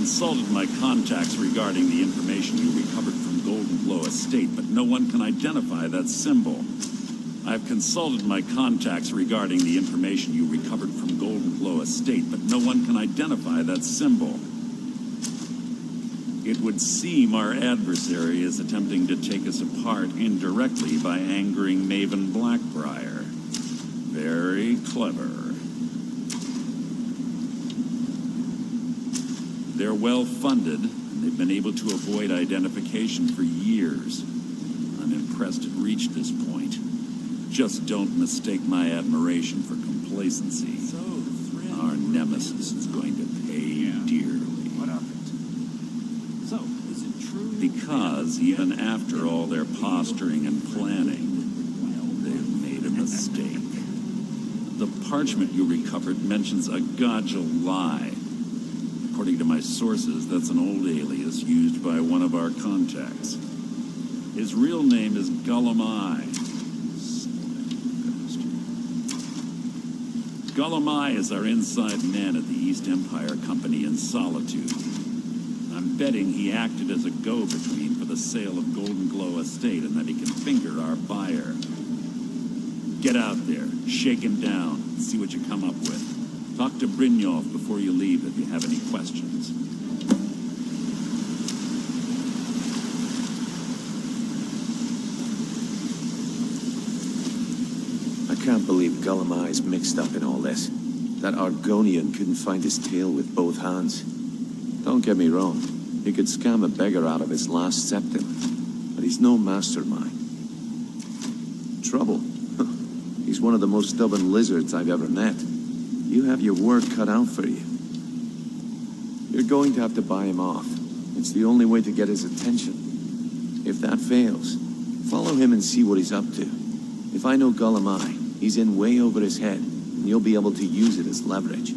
consulted my contacts regarding the information you recovered from Golden Glow Estate, but no one can identify that symbol. I've consulted my contacts regarding the information you recovered from Golden Glow Estate, but no one can identify that symbol. It would seem our adversary is attempting to take us apart indirectly by angering Maven Blackbriar. Very clever. They're well-funded, and they've been able to avoid identification for years. I'm impressed it reached this point. Just don't mistake my admiration for complacency. Our nemesis is going to pay dearly. What of it? So, is it true? Because even after all their posturing and planning, they've made a mistake. The parchment you recovered mentions a Godja lie. According to my sources, that's an old alias used by one of our contacts. His real name is Gullumai. Gullumai is our inside man at the East Empire Company in Solitude. I'm betting he acted as a go-between for the sale of Golden Glow Estate and that he can finger our buyer. Get out there, shake him down, and see what you come up with. Talk to Brynjolf before you leave if you have any questions. I can't believe Gullumai's mixed up in all this. That Argonian couldn't find his tail with both hands. Don't get me wrong, he could scam a beggar out of his last septim, but he's no mastermind. Trouble? He's one of the most stubborn lizards I've ever met. You have your work cut out for you. You're going to have to buy him off. It's the only way to get his attention. If that fails, follow him and see what he's up to. If I know Gullumai, he's in way over his head, and you'll be able to use it as leverage.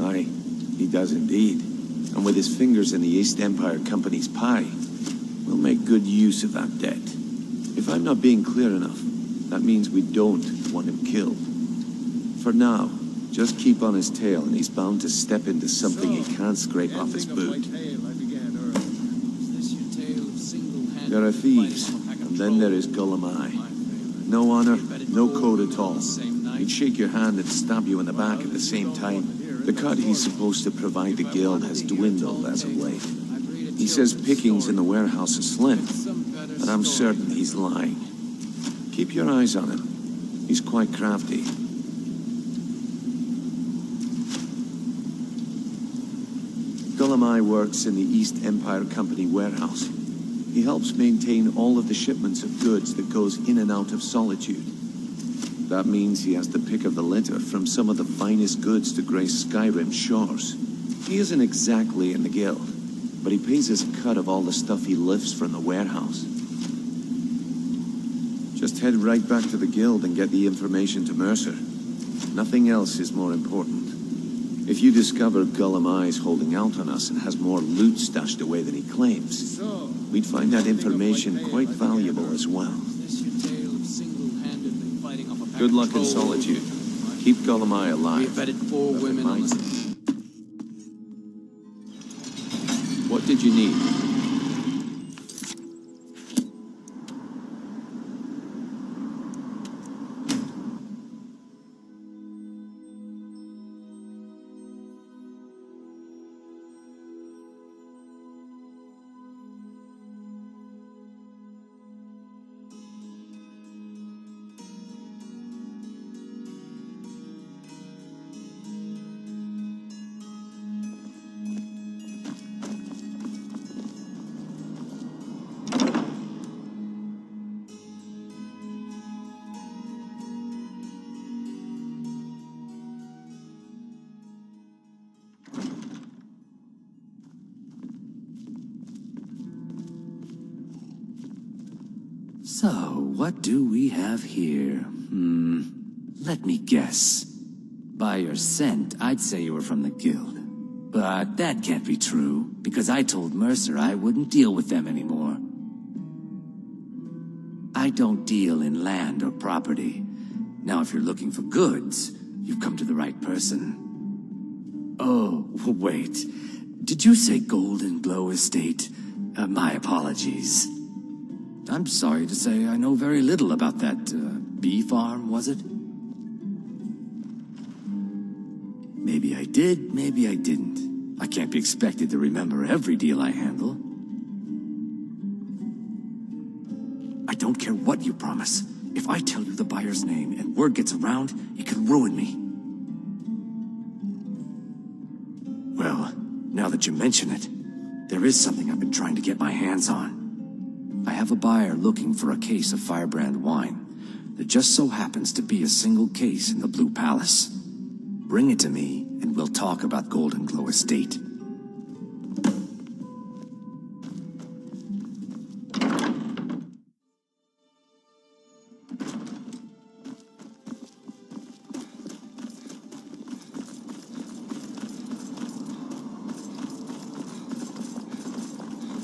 Aye, he does indeed. And with his fingers in the East Empire Company's pie, we'll make good use of that debt. If I'm not being clear enough, that means we don't want him killed. For now, just keep on his tail and he's bound to step into something he can't scrape off his boot. There are thieves, and then there is Gullumai. No honor, no code at all. He'd shake your hand and stab you in the back at the same time. The cut he's supposed to provide the guild has dwindled as of late. He says pickings in the warehouse are slim, but I'm certain he's lying. Keep your eyes on him. He's quite crafty. Gullumai works in the East Empire Company warehouse. He helps maintain all of the shipments of goods that goes in and out of Solitude. That means he has the pick of the litter from some of the finest goods to grace Skyrim's shores. He isn't exactly in the guild, but he pays us a cut of all the stuff he lifts from the warehouse. Just head right back to the guild and get the information to Mercer. Nothing else is more important. If you discover Gullumai's holding out on us and has more loot stashed away than he claims, we'd find that information quite valuable as well. Good luck in Solitude. Keep Gullumai alive. We've added 4 women on the... What did you need? So, what do we have here? Let me guess. By your scent, I'd say you were from the guild. But that can't be true, because I told Mercer I wouldn't deal with them anymore. I don't deal in land or property. Now, if you're looking for goods, you've come to the right person. Oh, wait. Did you say Golden Glow Estate? My apologies. I'm sorry to say I know very little about that, bee farm, was it? Maybe I did, maybe I didn't. I can't be expected to remember every deal I handle. I don't care what you promise. If I tell you the buyer's name and word gets around, it can ruin me. Well, now that you mention it, there is something I've been trying to get my hands on. I have a buyer looking for a case of Firebrand wine. There just so happens to be a single case in the Blue Palace. Bring it to me, and we'll talk about Golden Glow Estate.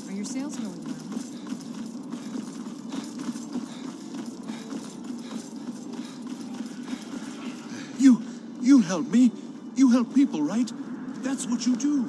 Are your sales going well? You help me. You help people, right? That's what you do.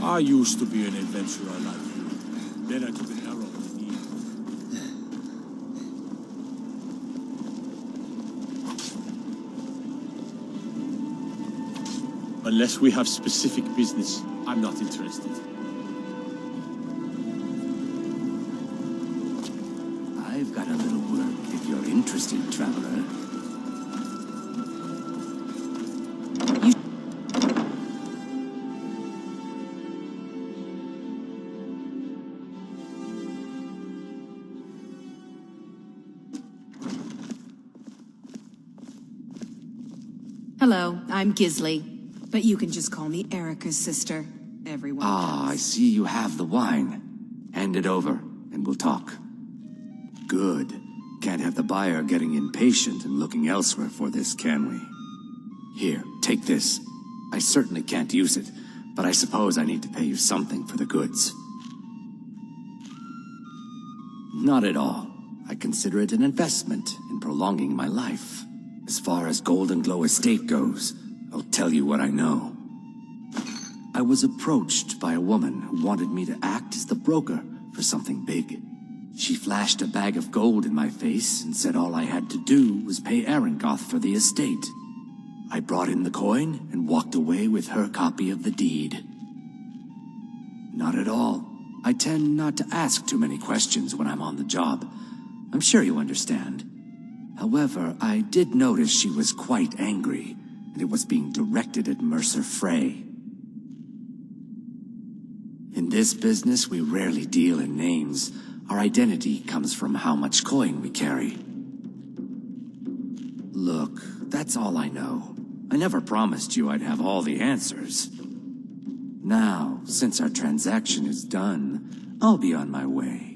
I used to be an adventurer like you. Then I took an arrow in the knee. Unless we have specific business, I'm not interested. I've got a little work if you're interested, traveler. Hello, I'm Gisley, but you can just call me Erica's sister. Everyone Ah, I does. see you have the wine. Hand it over, and we'll talk. Good. Can't have the buyer getting impatient and looking elsewhere for this, can we? Here, take this. I certainly can't use it, but I suppose I need to pay you something for the goods. Not at all. I consider it an investment in prolonging my life. As far as Golden Glow Estate goes, I'll tell you what I know. I was approached by a woman who wanted me to act as the broker for something big. She flashed a bag of gold in my face and said all I had to do was pay Arangoth for the estate. I brought in the coin and walked away with her copy of the deed. Not at all. I tend not to ask too many questions when I'm on the job. I'm sure you understand. However, I did notice she was quite angry, and it was being directed at Mercer Frey. In this business, we rarely deal in names. Our identity comes from how much coin we carry. Look, that's all I know. I never promised you I'd have all the answers. Now, since our transaction is done, I'll be on my way.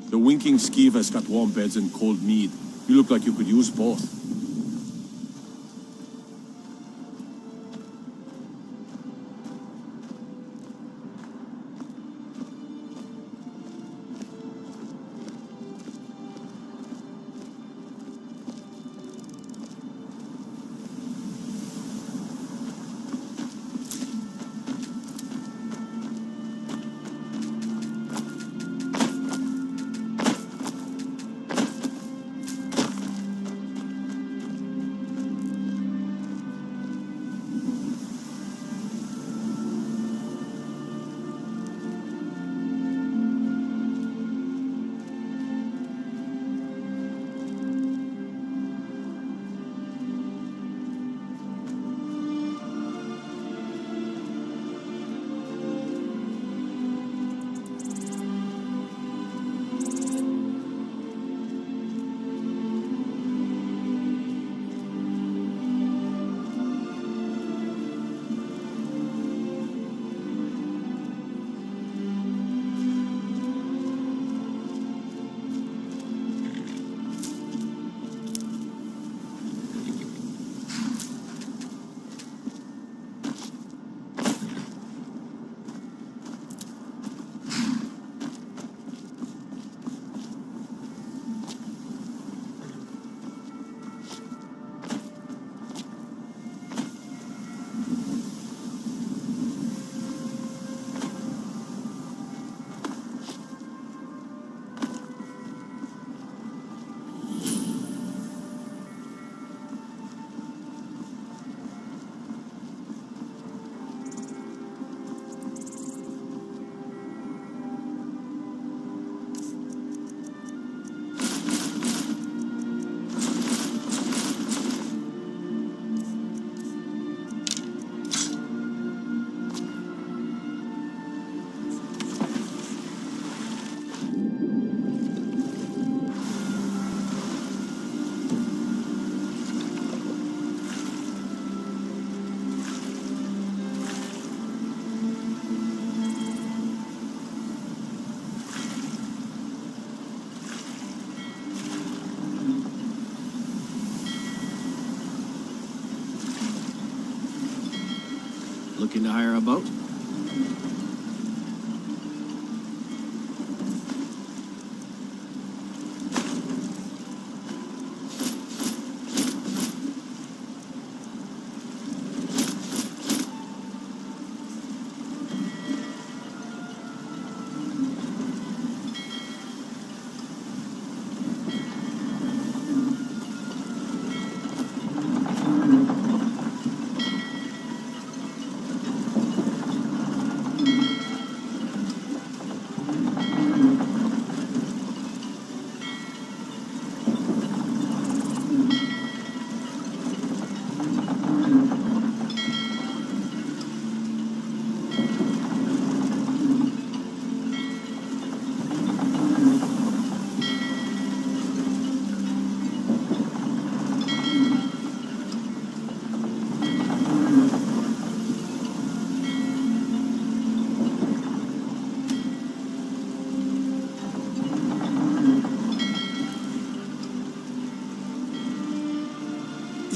The winking skeeve has got warm beds and cold mead. You look like you could use both. Looking to hire a boat?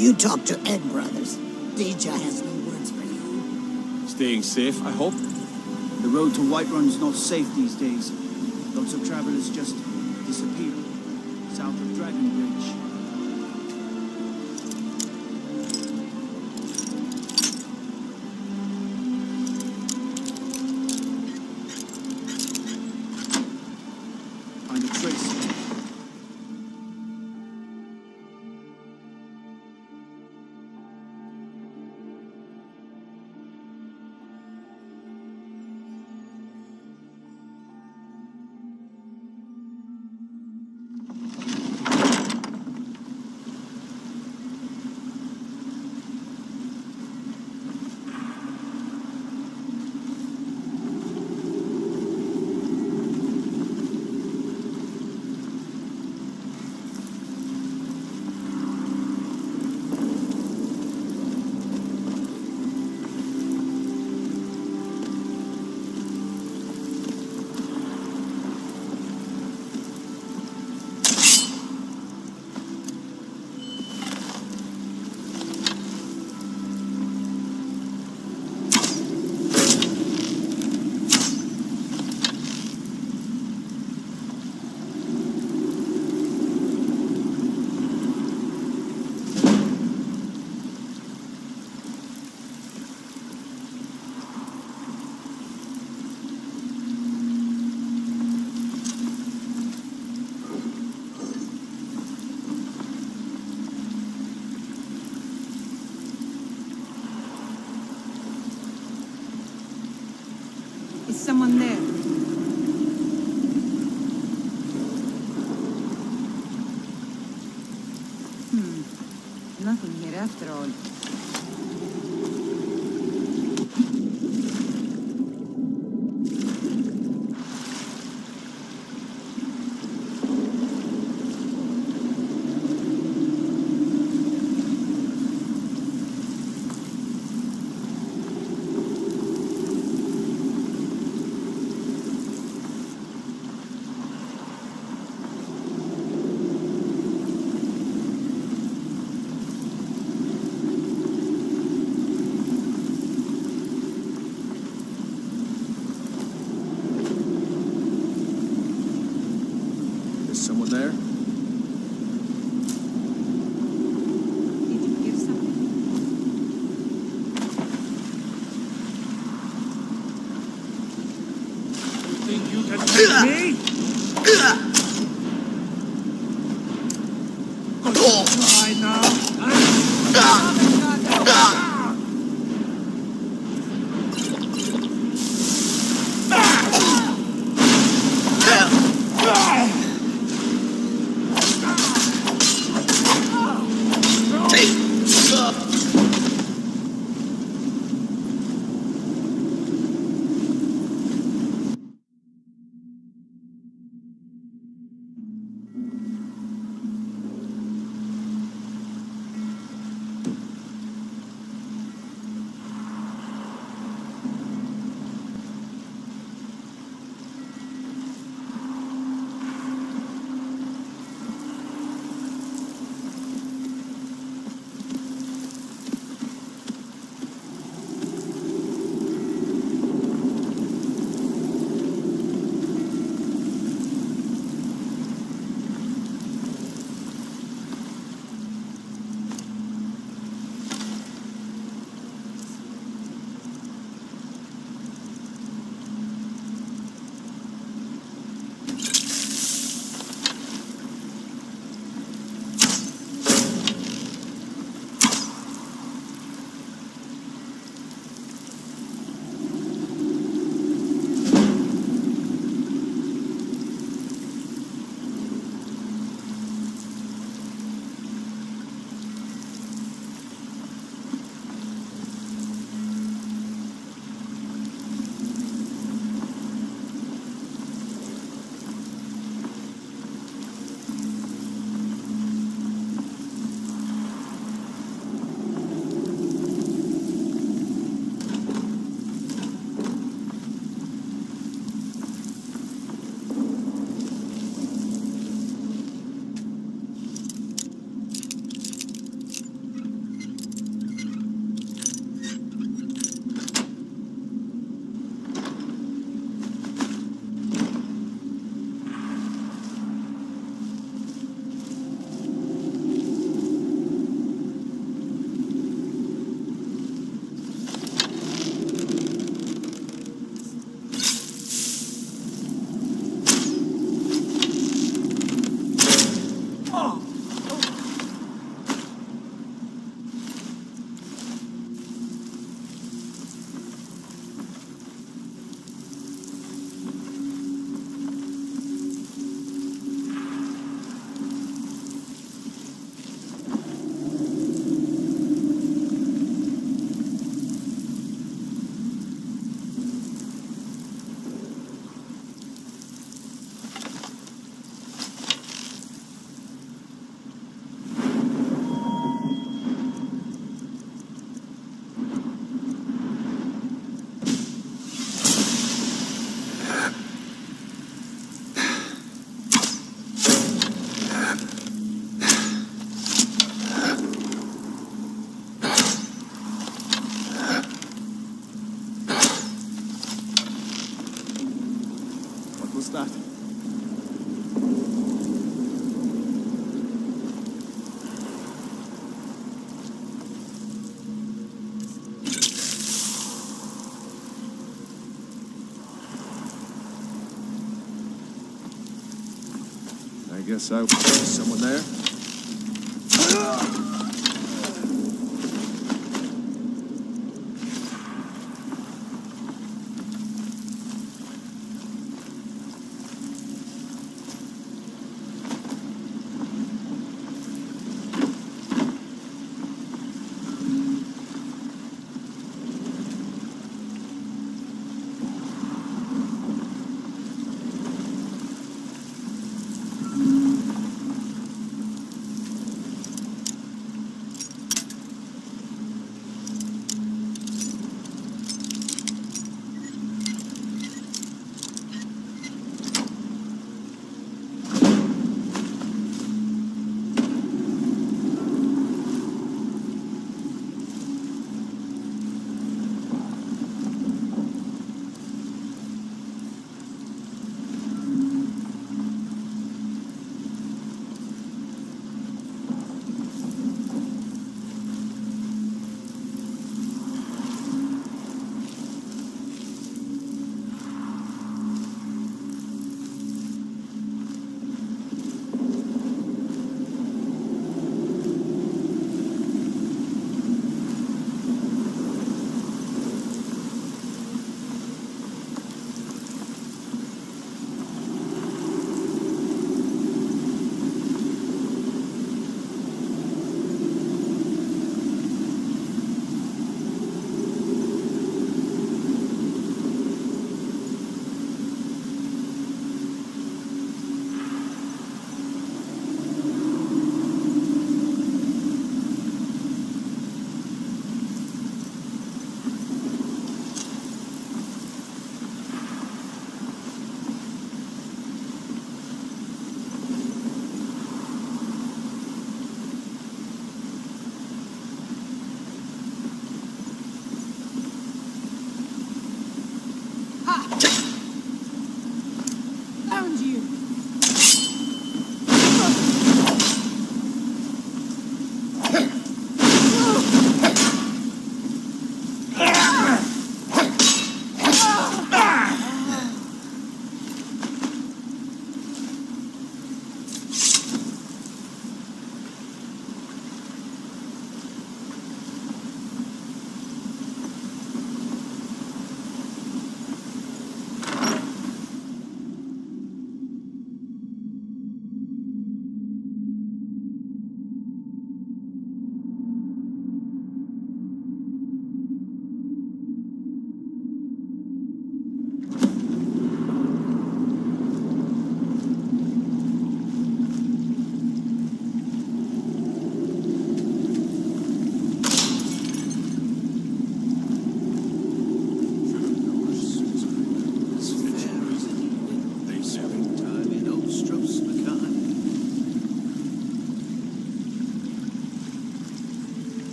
You talk to Ed Brothers. Deja has no words for you. Staying safe, I hope. The road to Whiterun's not safe these days. Lots of travelers just disappear south of Dragon Bridge. Find a trace. someone there. Nothing here after all. Someone there? Did you hear something? Think you can take me? Try now. guess I... Someone there?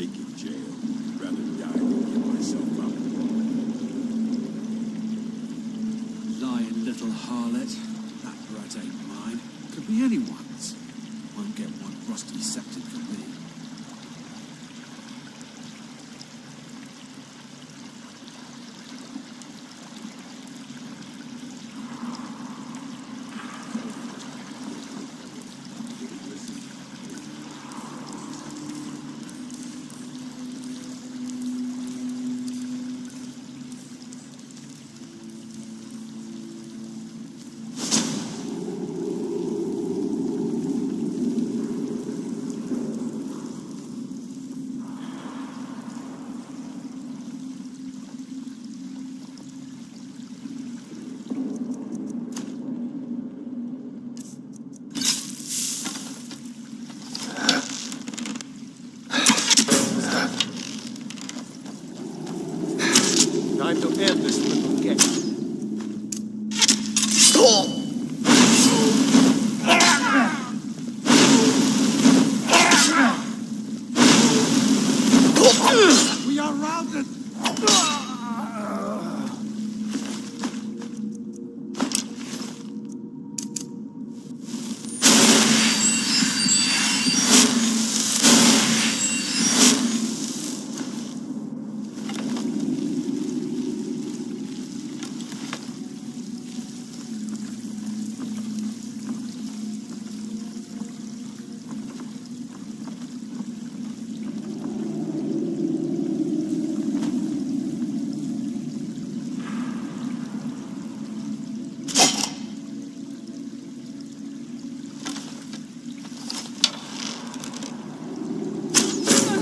think in jail. I'd rather die than give myself up. Lying little harlot. That brat ain't mine. Could be anyone's. Won't get one rusty septic from me. Time to end this little game. We are routed!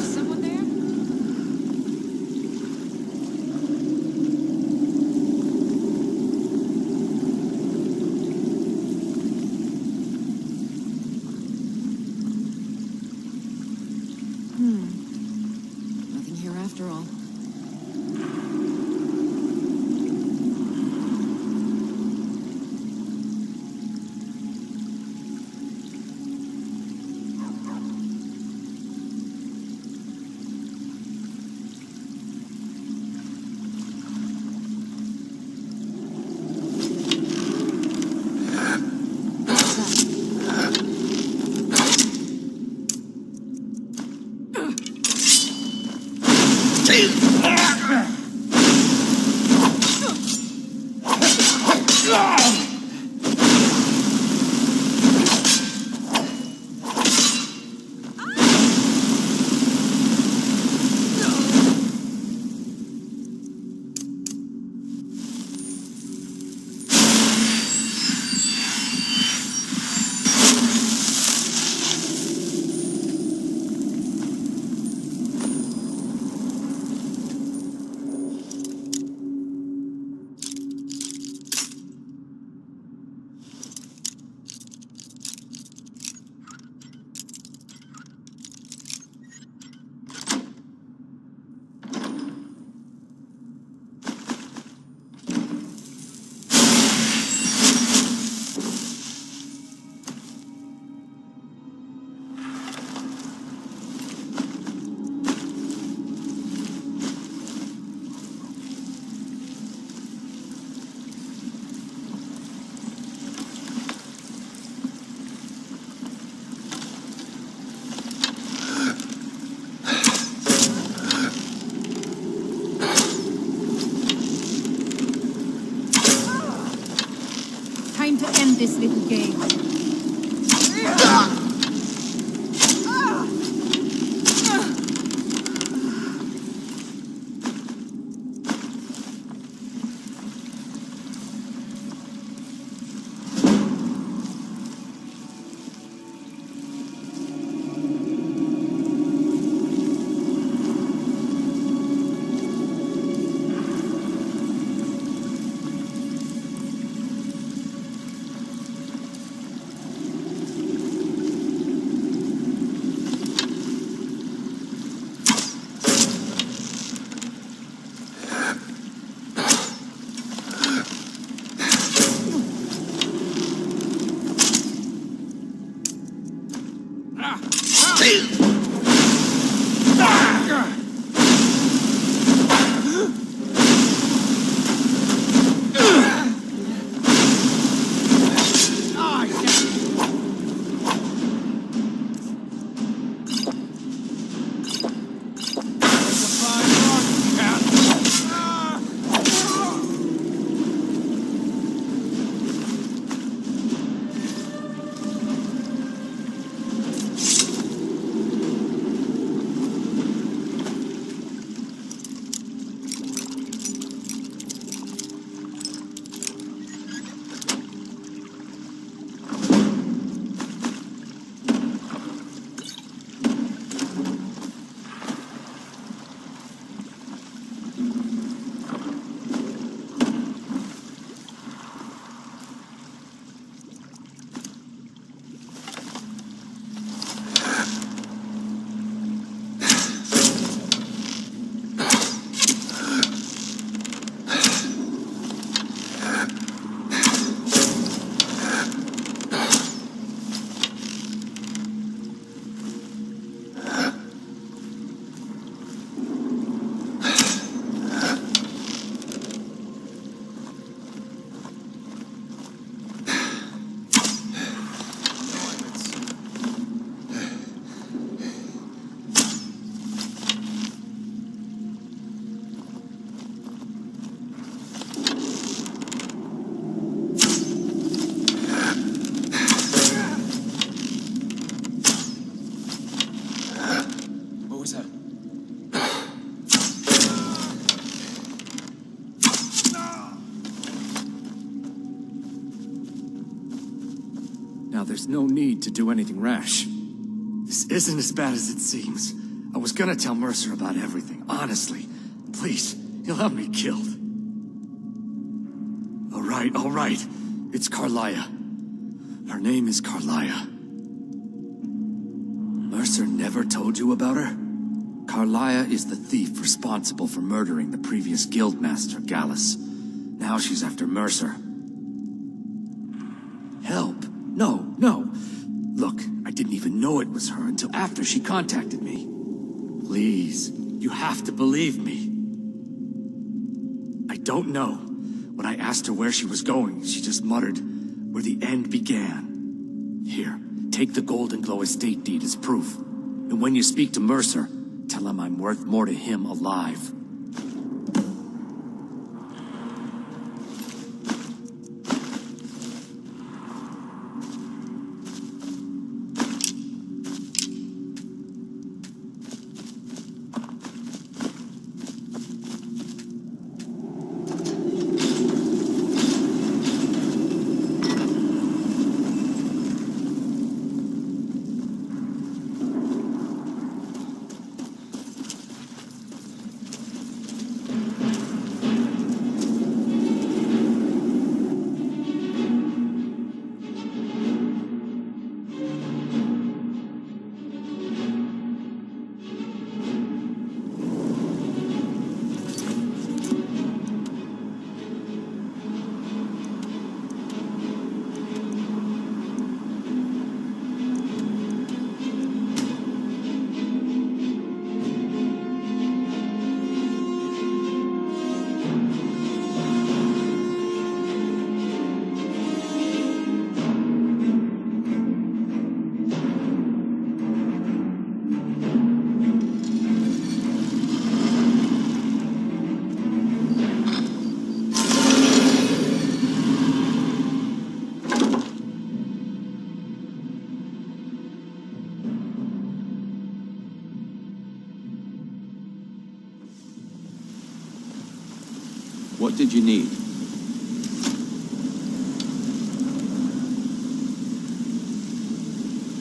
Someone there? Nothing here after all. Time to end this little game. Now there's no need to do anything rash. This isn't as bad as it seems. I was gonna tell Mercer about everything, honestly. Please, he'll have me killed. All right. It's Carlia. Her name is Carlia. Mercer never told you about her? Carlia is the thief responsible for murdering the previous guildmaster, Gallus. Now she's after Mercer. Help? No. Look, I didn't even know it was her until after she contacted me. Please, you have to believe me. I don't know. When I asked her where she was going, she just muttered, "Where the end began." Here, take the Golden Glow estate deed as proof. And when you speak to Mercer, tell him I'm worth more to him alive. What did you need?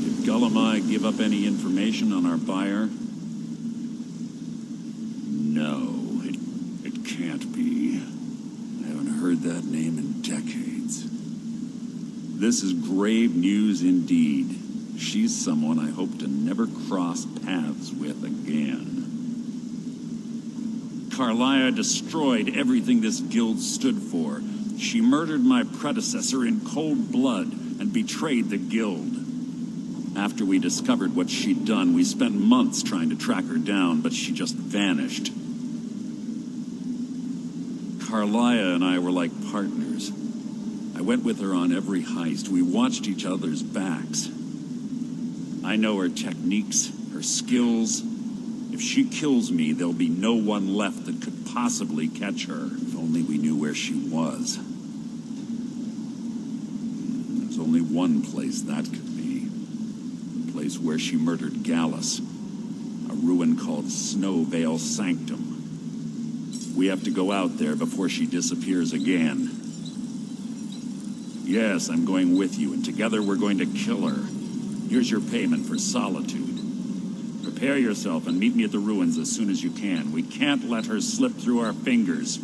Did Gullumai give up any information on our buyer? No, it can't be. I haven't heard that name in decades. This is grave news indeed. She's someone I hope to never cross paths with again. Carlia destroyed everything this guild stood for. She murdered my predecessor in cold blood and betrayed the guild. After we discovered what she'd done, we spent months trying to track her down, but she just vanished. Carlia and I were like partners. I went with her on every heist. We watched each other's backs. I know her techniques, her skills. If she kills me, there'll be no one left that could possibly catch her. If only we knew where she was. There's only one place that could be. The place where she murdered Gallus. A ruin called Snow Vale Sanctum. We have to go out there before she disappears again. Yes, I'm going with you, and together we're going to kill her. Here's your payment for solitude. Prepare yourself and meet me at the ruins as soon as you can. We can't let her slip through our fingers.